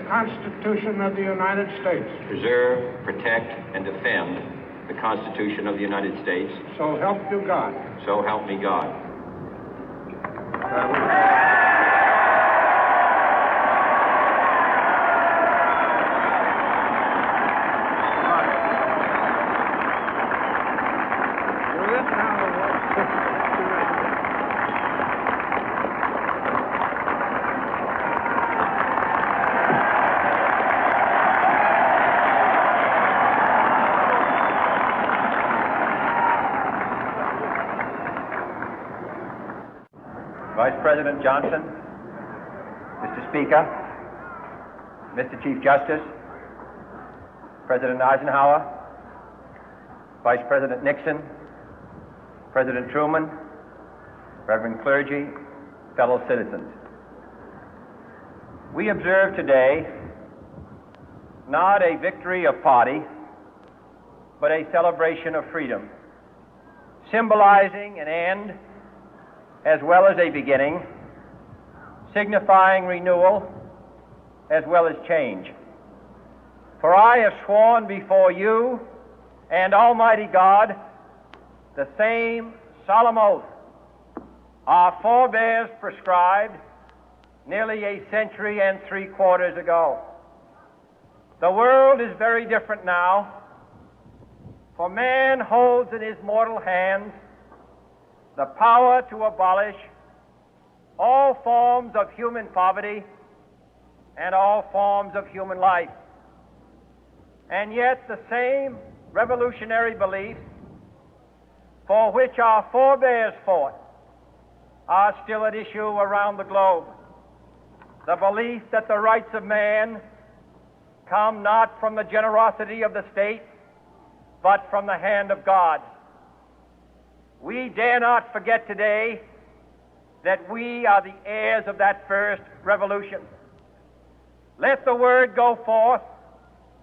Constitution of the United States. Preserve, protect, and defend the Constitution of the United States. So help you God. So help me God. Vice President Johnson, Mr. Speaker, Mr. Chief Justice, President Eisenhower, Vice President Nixon, President Truman, Reverend clergy, fellow citizens. We observe today not a victory of party, but a celebration of freedom, symbolizing an end as well as a beginning, signifying renewal as well as change. For I have sworn before you and Almighty God the same solemn oath our forebears prescribed nearly a century and 3/4 ago. The world is very different now, for man holds in his mortal hands the power to abolish all forms of human poverty and all forms of human life. And yet the same revolutionary beliefs for which our forebears fought are still at issue around the globe. The belief that the rights of man come not from the generosity of the state, but from the hand of God. We dare not forget today that we are the heirs of that first revolution. Let the word go forth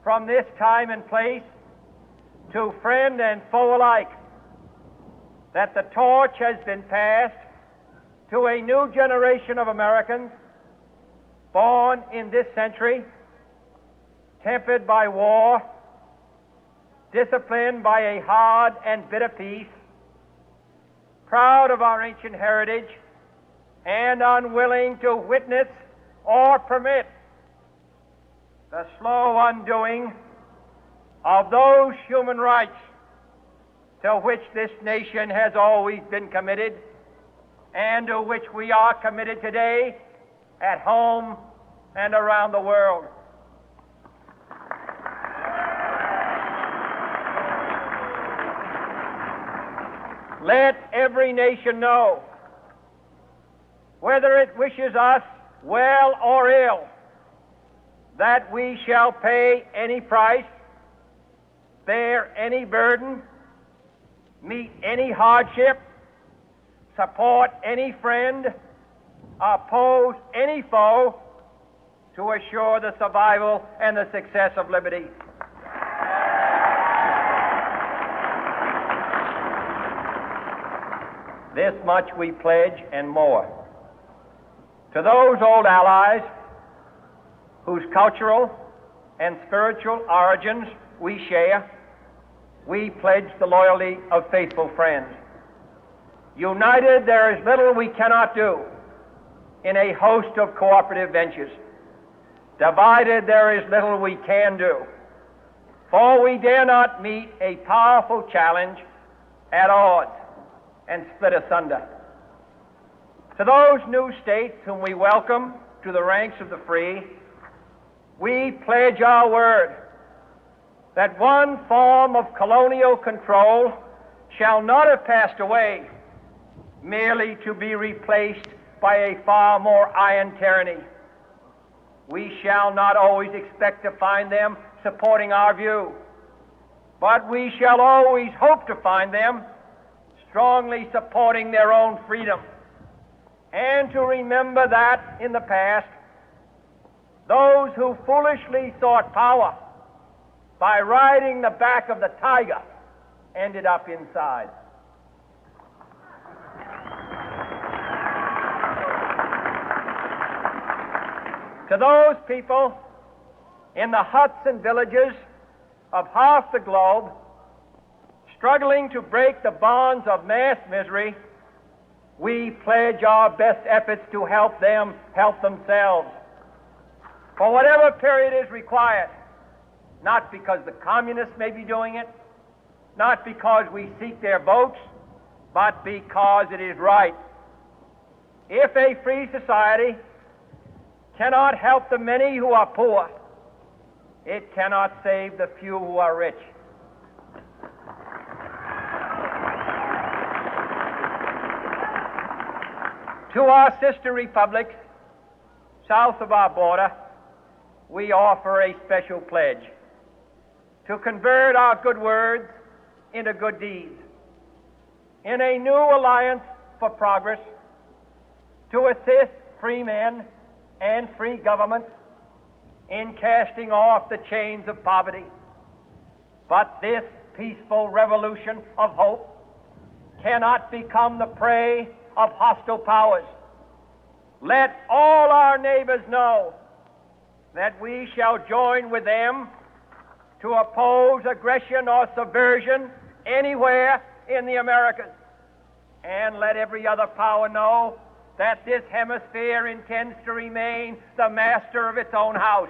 from this time and place to friend and foe alike that the torch has been passed to a new generation of Americans born in this century, tempered by war, disciplined by a hard and bitter peace, proud of our ancient heritage, and unwilling to witness or permit the slow undoing of those human rights to which this nation has always been committed and to which we are committed today at home and around the world. Let every nation know, whether it wishes us well or ill, that we shall pay any price, bear any burden, meet any hardship, support any friend, oppose any foe to assure the survival and the success of liberty. This much we pledge and more. To those old allies whose cultural and spiritual origins we share, we pledge the loyalty of faithful friends. United, there is little we cannot do in a host of cooperative ventures. Divided, there is little we can do, for we dare not meet a powerful challenge at odds and split asunder. To those new states whom we welcome to the ranks of the free, we pledge our word that one form of colonial control shall not have passed away, merely to be replaced by a far more iron tyranny. We shall not always expect to find them supporting our view, but we shall always hope to find them strongly supporting their own freedom, and to remember that in the past, those who foolishly sought power by riding the back of the tiger ended up inside. To those people in the huts and villages of half the globe, struggling to break the bonds of mass misery, we pledge our best efforts to help them help themselves for whatever period is required, not because the communists may be doing it, not because we seek their votes, but because it is right. If a free society cannot help the many who are poor, it cannot save the few who are rich. To our sister republics south of our border, we offer a special pledge to convert our good words into good deeds, in a new alliance for progress, to assist free men and free governments in casting off the chains of poverty. But this peaceful revolution of hope cannot become the prey of hostile powers. Let all our neighbors know that we shall join with them to oppose aggression or subversion anywhere in the Americas. And let every other power know that this hemisphere intends to remain the master of its own house.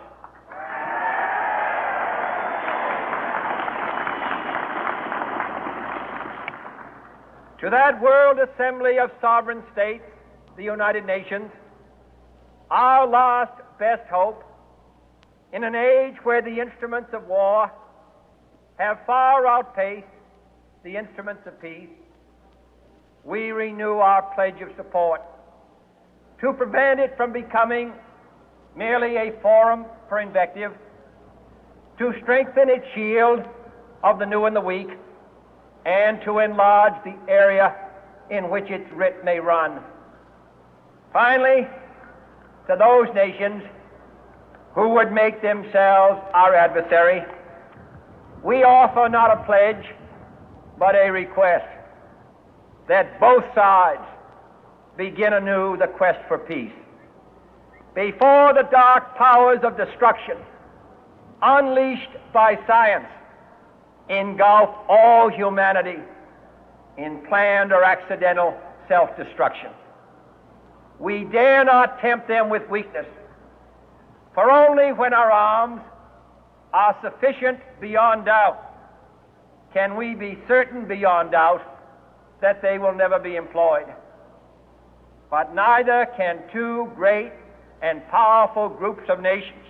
To that World Assembly of Sovereign States, the United Nations, our last best hope, in an age where the instruments of war have far outpaced the instruments of peace, we renew our pledge of support to prevent it from becoming merely a forum for invective, to strengthen its shield of the new and the weak, and to enlarge the area in which its writ may run. Finally, to those nations who would make themselves our adversary, we offer not a pledge, but a request that both sides begin anew the quest for peace. Before the dark powers of destruction, unleashed by science, engulf all humanity in planned or accidental self-destruction, we dare not tempt them with weakness, for only when our arms are sufficient beyond doubt can we be certain beyond doubt that they will never be employed. But neither can two great and powerful groups of nations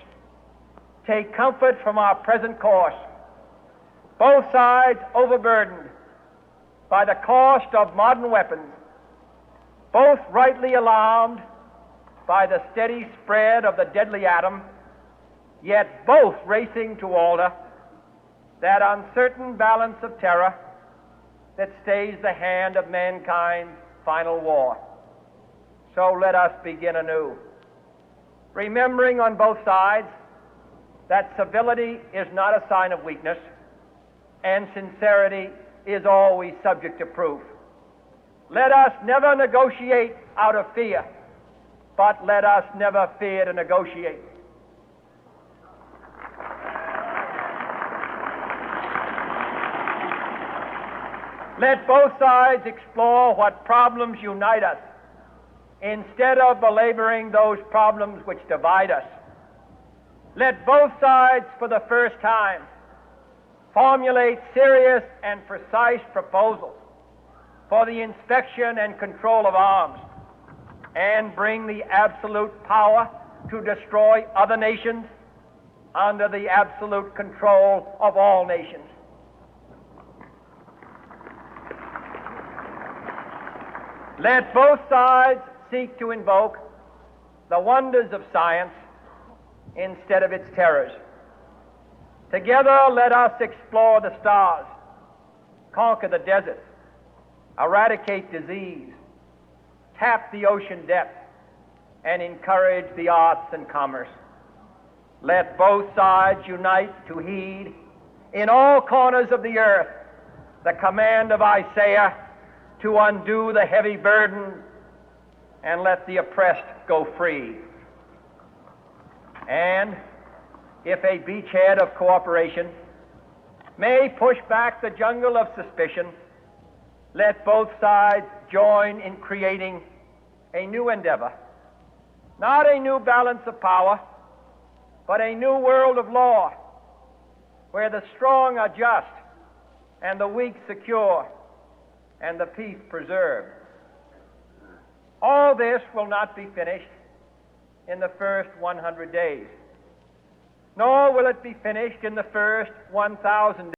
take comfort from our present course, both sides overburdened by the cost of modern weapons, both rightly alarmed by the steady spread of the deadly atom, yet both racing to alter that uncertain balance of terror that stays the hand of mankind's final war. So let us begin anew, remembering on both sides that civility is not a sign of weakness, and sincerity is always subject to proof. Let us never negotiate out of fear, but let us never fear to negotiate. Let both sides explore what problems unite us, instead of belaboring those problems which divide us. Let both sides, for the first time, formulate serious and precise proposals for the inspection and control of arms, and bring the absolute power to destroy other nations under the absolute control of all nations. Let both sides seek to invoke the wonders of science instead of its terrors. Together, let us explore the stars, conquer the deserts, eradicate disease, tap the ocean depths, and encourage the arts and commerce. Let both sides unite to heed in all corners of the earth the command of Isaiah to undo the heavy burden and let the oppressed go free. And if a beachhead of cooperation, may push back the jungle of suspicion, let both sides join in creating a new endeavor, not a new balance of power, but a new world of law, where the strong are just, and the weak secure, and the peace preserved. All this will not be finished in the first 100 days, nor will it be finished in the first 1,000 days.